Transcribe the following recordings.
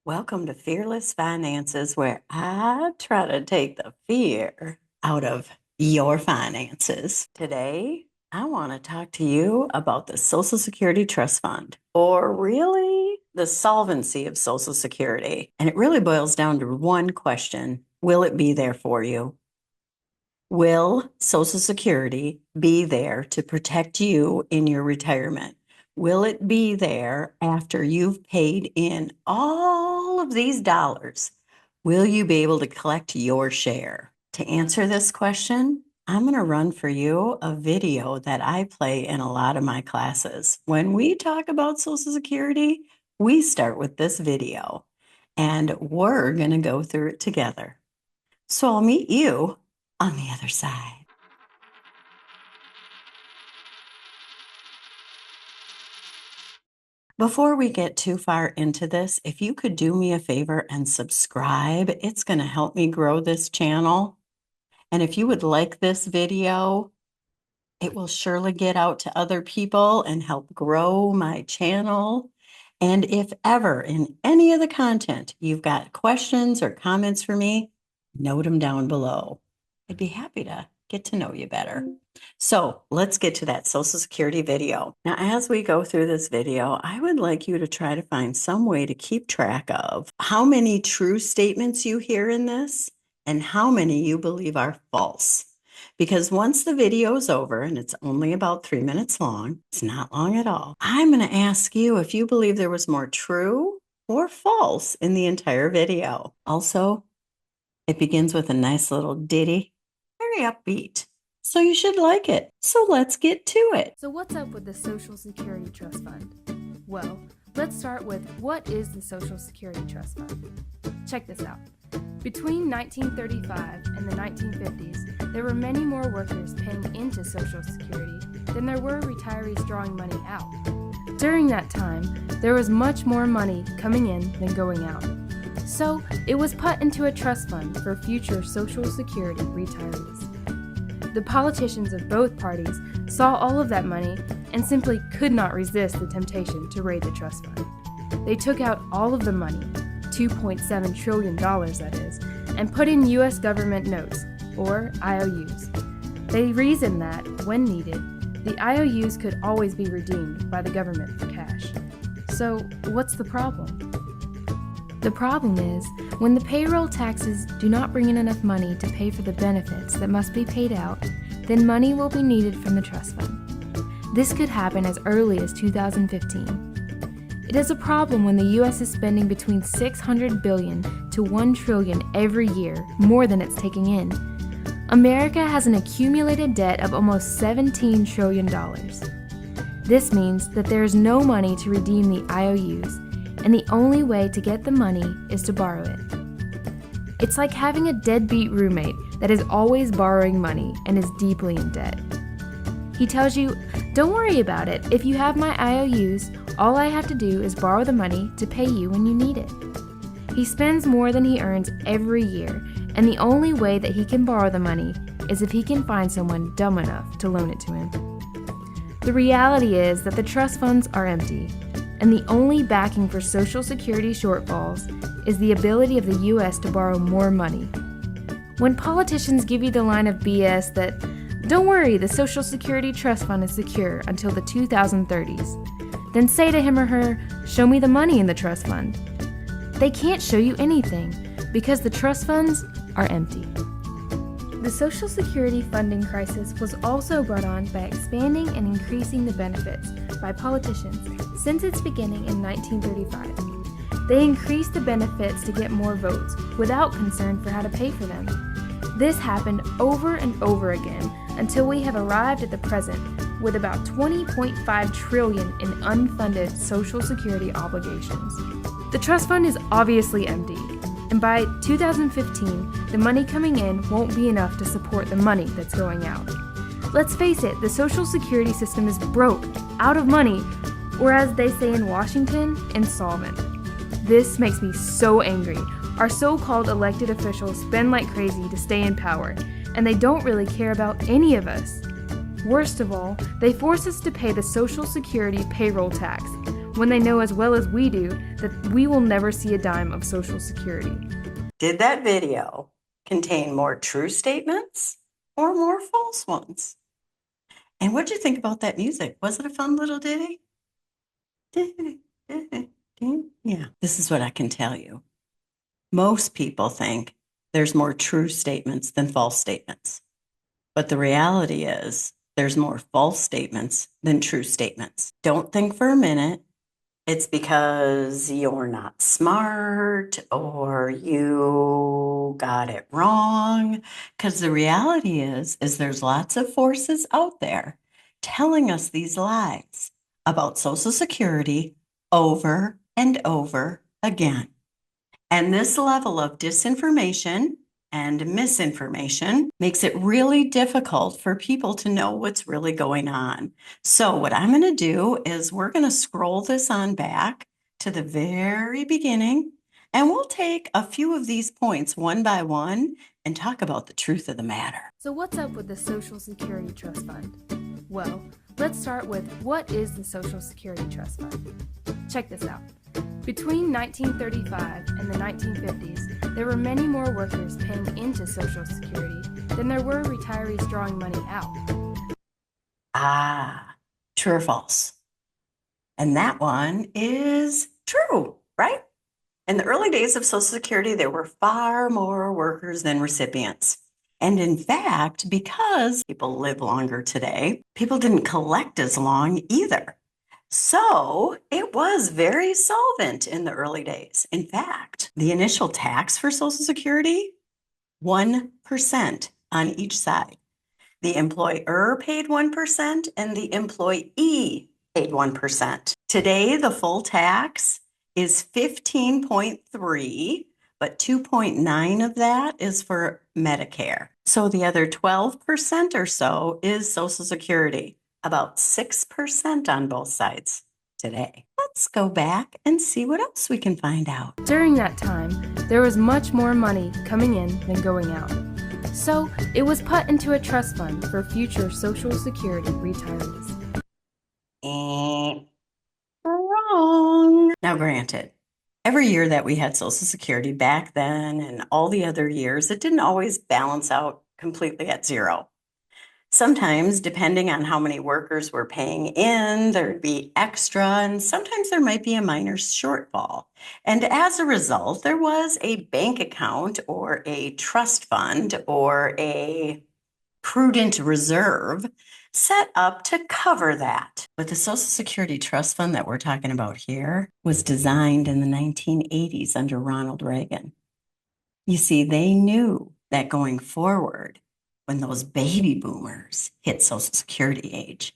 Welcome to Fearless Finances, where I try to take the fear out of your finances. Today, I want to talk to you about the Social Security Trust Fund, or really the solvency of Social Security. And it really boils down to one question: will it be there for you? Will Social Security be there to protect you in your retirement? Will it be there after you've paid in all of these dollars? Will you be able to collect your share? To answer this question, I'm going to run for you a video that I play in a lot of my classes. When we talk about Social Security, we start with this video, and we're going to go through it together. So I'll meet you on the other side. Before we get too far into this, if you could do me a favor and subscribe, it's going to help me grow this channel. And if you would like this video, it will surely get out to other people and help grow my channel. And if ever in any of the content you've got questions or comments for me, note them down below. I'd be happy to get to know you better. So let's get to that Social Security video. Now, as we go through this video, I would like you to try to find some way to keep track of how many true statements you hear in this and how many you believe are false. Because once the video is over, and it's only about 3 minutes long, it's not long at all, I'm going to ask you if you believe there was more true or false in the entire video. Also, it begins with a nice little ditty, very upbeat. So you should like it. So let's get to it. So what's up with the Social Security Trust Fund? Well, let's start with what is the Social Security Trust Fund? Check this out. Between 1935 and the 1950s, there were many more workers paying into Social Security than there were retirees drawing money out. During that time, there was much more money coming in than going out. So it was put into a trust fund for future Social Security retirees. The politicians of both parties saw all of that money and simply could not resist the temptation to raid the trust fund. They took out all of the money, $2.7 trillion that is, and put in U.S. government notes, or IOUs. They reasoned that, when needed, the IOUs could always be redeemed by the government for cash. So, what's the problem? The problem is, when the payroll taxes do not bring in enough money to pay for the benefits that must be paid out, then money will be needed from the trust fund. This could happen as early as 2015. It is a problem when the U.S. is spending between $600 billion to $1 trillion every year, more than it's taking in. America has an accumulated debt of almost $17 trillion. This means that there is no money to redeem the IOUs, and the only way to get the money is to borrow it. It's like having a deadbeat roommate that is always borrowing money and is deeply in debt. He tells you, "Don't worry about it. If you have my IOUs, all I have to do is borrow the money to pay you when you need it." He spends more than he earns every year, and the only way that he can borrow the money is if he can find someone dumb enough to loan it to him. The reality is that the trust funds are empty, and the only backing for Social Security shortfalls is the ability of the U.S. to borrow more money. When politicians give you the line of BS that, "Don't worry, the Social Security Trust Fund is secure until the 2030s," then say to him or her, "Show me the money in the trust fund." They can't show you anything because the trust funds are empty. The Social Security funding crisis was also brought on by expanding and increasing the benefits by politicians since its beginning in 1935. They increased the benefits to get more votes without concern for how to pay for them. This happened over and over again until we have arrived at the present with about $20.5 trillion in unfunded Social Security obligations. The trust fund is obviously empty, and by 2015, the money coming in won't be enough to support the money that's going out. Let's face it, the Social Security system is broke, out of money, or as they say in Washington, insolvent. This makes me so angry. Our so-called elected officials spend like crazy to stay in power, and they don't really care about any of us. Worst of all, they force us to pay the Social Security payroll tax, when they know as well as we do that we will never see a dime of Social Security. Did that video contain more true statements or more false ones? And what'd you think about that music? Was it a fun little ditty? Yeah, this is what I can tell you. Most people think there's more true statements than false statements. But the reality is there's more false statements than true statements. Don't think for a minute it's because you're not smart or you got it wrong. Because the reality is there's lots of forces out there telling us these lies about Social Security over and over again. And this level of disinformation and misinformation makes it really difficult for people to know what's really going on. So what I'm going to do is we're going to scroll this on back to the very beginning, and we'll take a few of these points one by one and talk about the truth of the matter. So, what's up with the Social Security Trust Fund? Well, let's start with what is the Social Security Trust Fund? Check this out. Between 1935 and the 1950s, there were many more workers paying into Social Security than there were retirees drawing money out. True or false? And that one is true, right? In the early days of Social Security, there were far more workers than recipients. And in fact, because people live longer today, people didn't collect as long either. So it was very solvent in the early days. In fact, the initial tax for Social Security, 1% on each side. The employer paid 1% and the employee paid 1%. Today, the full tax is 15.3, but 2.9 of that is for Medicare. So the other 12% or so is Social Security, about 6% on both sides today. Let's go back and see what else we can find out. During that time, there was much more money coming in than going out. So it was put into a trust fund for future Social Security retirees. Wrong. Now, granted, every year that we had Social Security back then and all the other years, it didn't always balance out completely at zero. Sometimes, depending on how many workers were paying in, there'd be extra, and sometimes there might be a minor shortfall. And as a result, there was a bank account or a trust fund or a prudent reserve set up to cover that. But the Social Security Trust Fund that we're talking about here was designed in the 1980s under Ronald Reagan. You see, they knew that going forward, when those baby boomers hit Social Security age,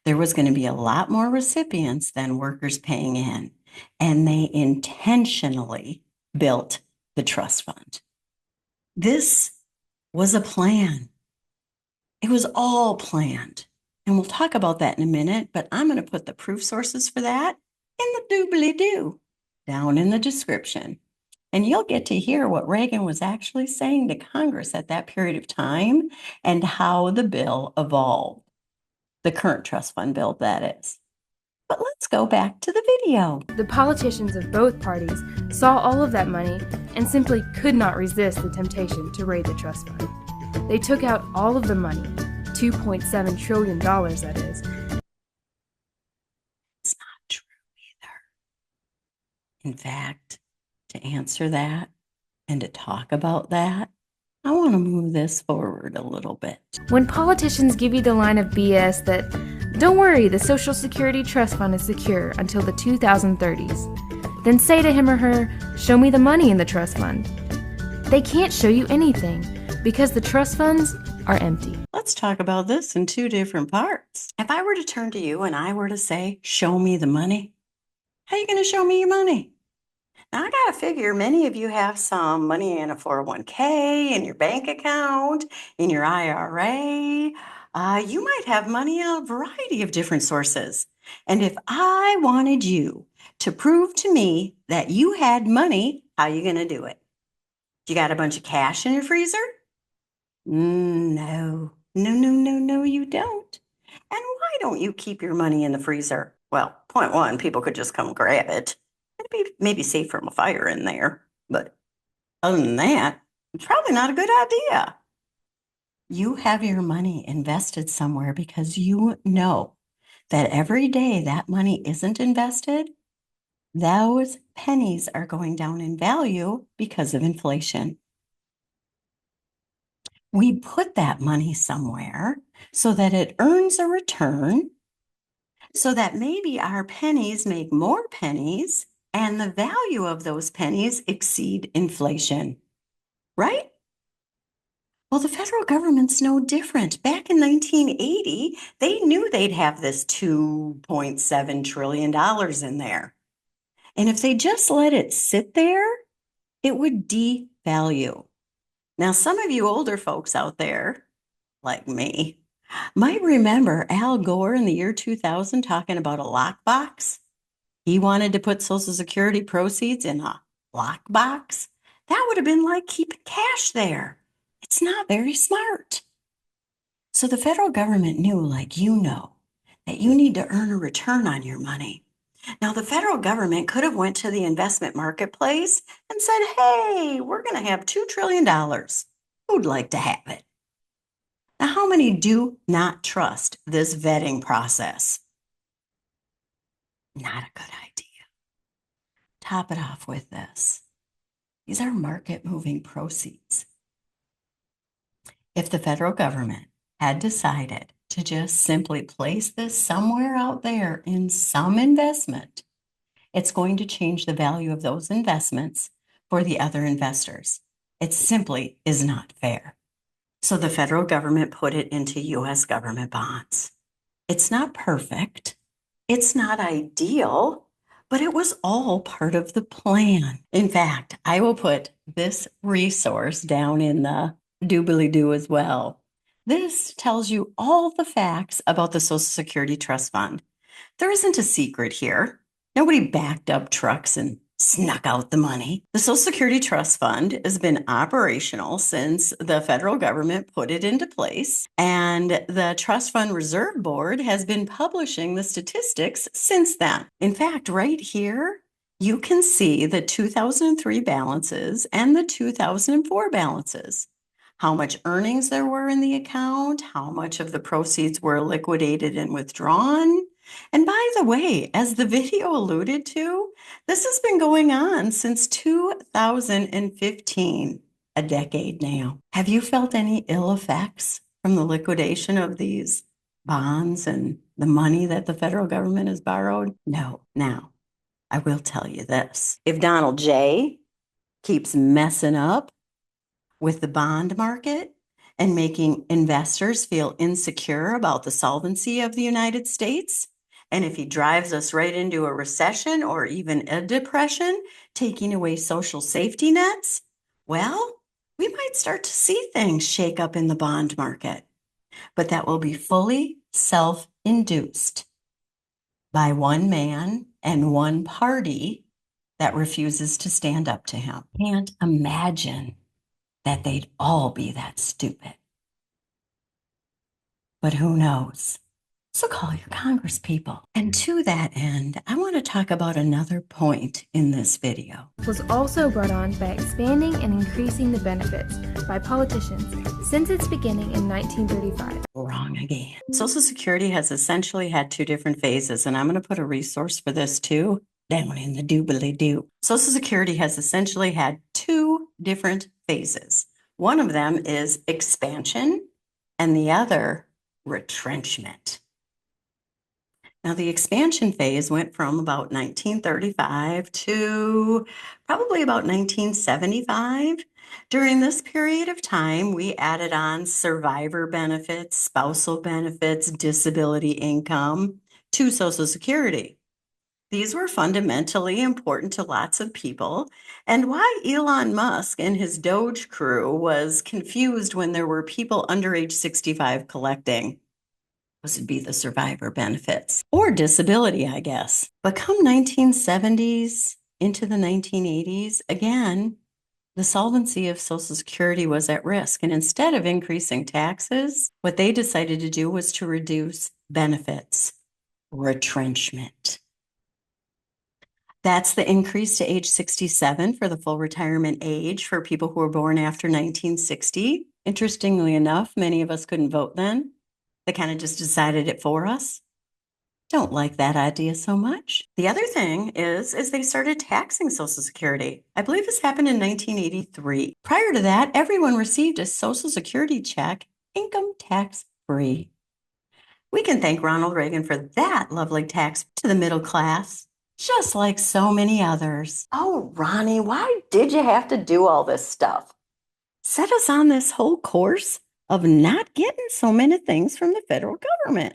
there was going to be a lot more recipients than workers paying in. And they intentionally built the trust fund. This was a plan. It was all planned. And we'll talk about that in a minute, but I'm going to put the proof sources for that in the doobly-doo down in the description. And you'll get to hear what Reagan was actually saying to Congress at that period of time and how the bill evolved. The current trust fund bill, that is. But let's go back to the video. The politicians of both parties saw all of that money and simply could not resist the temptation to raid the trust fund. They took out all of the money, $2.7 trillion that is. It's not true either. In fact, to answer that and to talk about that, I want to move this forward a little bit. When politicians give you the line of BS that, don't worry, the Social Security Trust Fund is secure until the 2030s, then say to him or her, show me the money in the trust fund. They can't show you anything because the trust funds are empty. Let's talk about this in two different parts. If I were to turn to you and I were to say, show me the money, how are you going to show me your money? Now, I got to figure many of you have some money in a 401k, in your bank account, in your IRA. You might have money in a variety of different sources. And if I wanted you to prove to me that you had money, how are you going to do it? You got a bunch of cash in your freezer? No, you don't. And why don't you keep your money in the freezer? Well, point one, people could just come grab it. It'd be maybe safe from a fire in there. But other than that, it's probably not a good idea. You have your money invested somewhere because you know that every day that money isn't invested, those pennies are going down in value because of inflation. We put that money somewhere so that it earns a return, so that maybe our pennies make more pennies and the value of those pennies exceed inflation, right? Well, the federal government's no different. Back in 1980, they knew they'd have this $2.7 trillion in there. And if they just let it sit there, it would devalue. Now, some of you older folks out there, like me, might remember Al Gore in the year 2000 talking about a lockbox. He wanted to put Social Security proceeds in a lockbox. That would have been like keeping cash there. It's not very smart. So the federal government knew, like you know, that you need to earn a return on your money. Now, the federal government could have went to the investment marketplace and said, hey, we're going to have $2 trillion. Who'd like to have it? Now, how many do not trust this vetting process? Not a good idea. Top it off with this. These are market moving proceeds. If the federal government had decided to just simply place this somewhere out there in some investment, it's going to change the value of those investments for the other investors. It simply is not fair. So the federal government put it into US government bonds. It's not perfect. It's not ideal, but it was all part of the plan. In fact, I will put this resource down in the doobly-doo as well. This tells you all the facts about the Social Security Trust Fund. There isn't a secret here. Nobody backed up trucks and snuck out the money. The Social Security Trust Fund has been operational since the federal government put it into place, and the Trust Fund Reserve Board has been publishing the statistics since then. In fact, right here, you can see the 2003 balances and the 2004 balances. How much earnings there were in the account, how much of the proceeds were liquidated and withdrawn. And by the way, as the video alluded to, this has been going on since 2015, a decade now. Have you felt any ill effects from the liquidation of these bonds and the money that the federal government has borrowed? No. Now, I will tell you this. If Donald J. keeps messing up with the bond market and making investors feel insecure about the solvency of the United States, and if he drives us right into a recession or even a depression, taking away social safety nets, well, we might start to see things shake up in the bond market. But that will be fully self-induced by one man and one party that refuses to stand up to him. Can't imagine that they'd all be that stupid. But who knows? So call your Congress people. And to that end, I want to talk about another point in this video. Was also brought on by expanding and increasing the benefits by politicians since its beginning in 1935. Wrong again. Social Security has essentially had two different phases, and I'm going to put a resource for this too down in the doobly-doo. Social Security has essentially had two different phases. One of them is expansion, and the other, retrenchment. Now, the expansion phase went from about 1935 to probably about 1975. During this period of time, we added on survivor benefits, spousal benefits, disability income to Social Security. These were fundamentally important to lots of people, and why Elon Musk and his Doge crew was confused when there were people under age 65 collecting would be the survivor benefits or disability, I guess. But come 1970s into the 1980s, again, the solvency of Social Security was at risk. And instead of increasing taxes, what they decided to do was to reduce benefits. retrenchment. That's the increase to age 67 for the full retirement age for people who were born after 1960. Interestingly enough, many of us couldn't vote then. They kind of just decided it for us. Don't like that idea so much. The other thing is they started taxing Social Security. I believe this happened in 1983. Prior to that, everyone received a Social Security check, income tax free. We can thank Ronald Reagan for that lovely tax to the middle class, just like so many others. Oh, Ronnie, why did you have to do all this stuff? Set us on this whole course of not getting so many things from the federal government.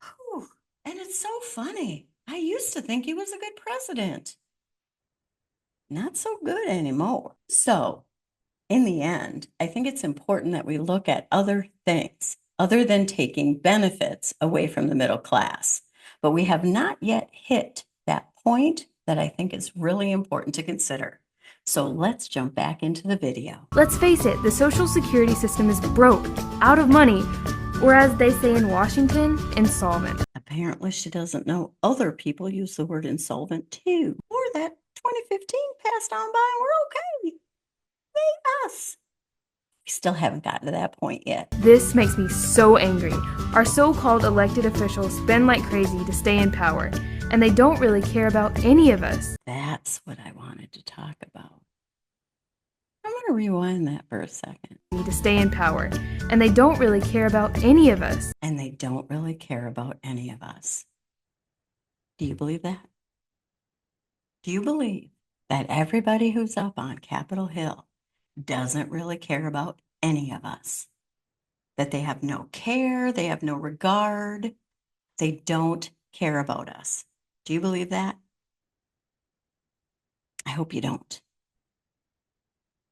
Whew. And it's so funny. I used to think he was a good president. Not so good anymore. So, in the end, I think it's important that we look at other things other than taking benefits away from the middle class. But we have not yet hit that point that I think is really important to consider. So let's jump back into the video. Let's face it, the Social Security system is broke, out of money, or as they say in Washington, insolvent. Apparently, she doesn't know other people use the word insolvent too, or that 2015 passed on by and we're okay. Yay, us. We still haven't gotten to that point yet. This makes me so angry. Our so-called elected officials spend like crazy to stay in power, and they don't really care about any of us. That's what I wanted to talk about. I'm going to rewind that for a second. To stay in power, and they don't really care about any of us. And they don't really care about any of us. Do you believe that? Do you believe that everybody who's up on Capitol Hill doesn't really care about any of us? That they have no care, they have no regard, they don't care about us. Do you believe that? I hope you don't.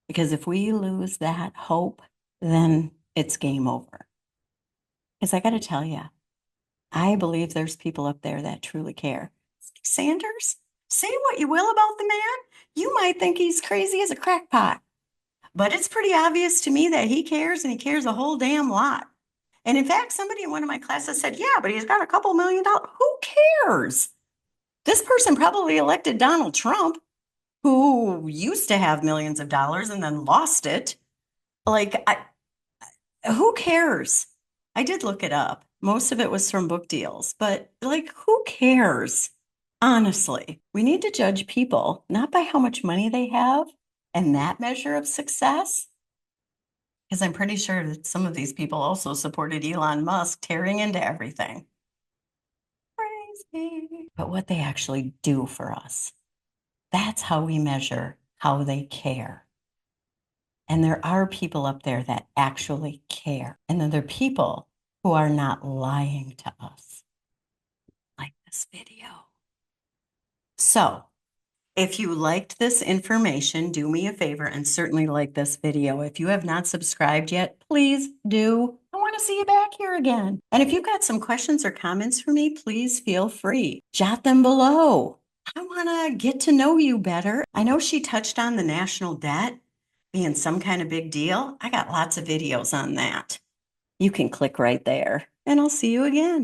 Because if we lose that hope, then it's game over. Because I got to tell you, I believe there's people up there that truly care. Sanders, say what you will about the man, you might think he's crazy as a crackpot. But it's pretty obvious to me that he cares, and he cares a whole damn lot. And in fact, somebody in one of my classes said, yeah, but he's got a couple $1,000,000. Who cares? This person probably elected Donald Trump, who used to have millions of dollars and then lost it. Who cares? I did look it up. Most of it was from book deals, but who cares? Honestly, we need to judge people not by how much money they have and that measure of success. Because I'm pretty sure that some of these people also supported Elon Musk tearing into everything. Crazy. But what they actually do for us, that's how we measure how they care. And there are people up there that actually care. And then there are people who are not lying to us, like this video. So, if you liked this information, do me a favor and certainly like this video. If you have not subscribed yet, please do. I want to see you back here again. And if you've got some questions or comments for me, please feel free. Jot them below. I want to get to know you better. I know she touched on the national debt being some kind of big deal. I got lots of videos on that. You can click right there, and I'll see you again.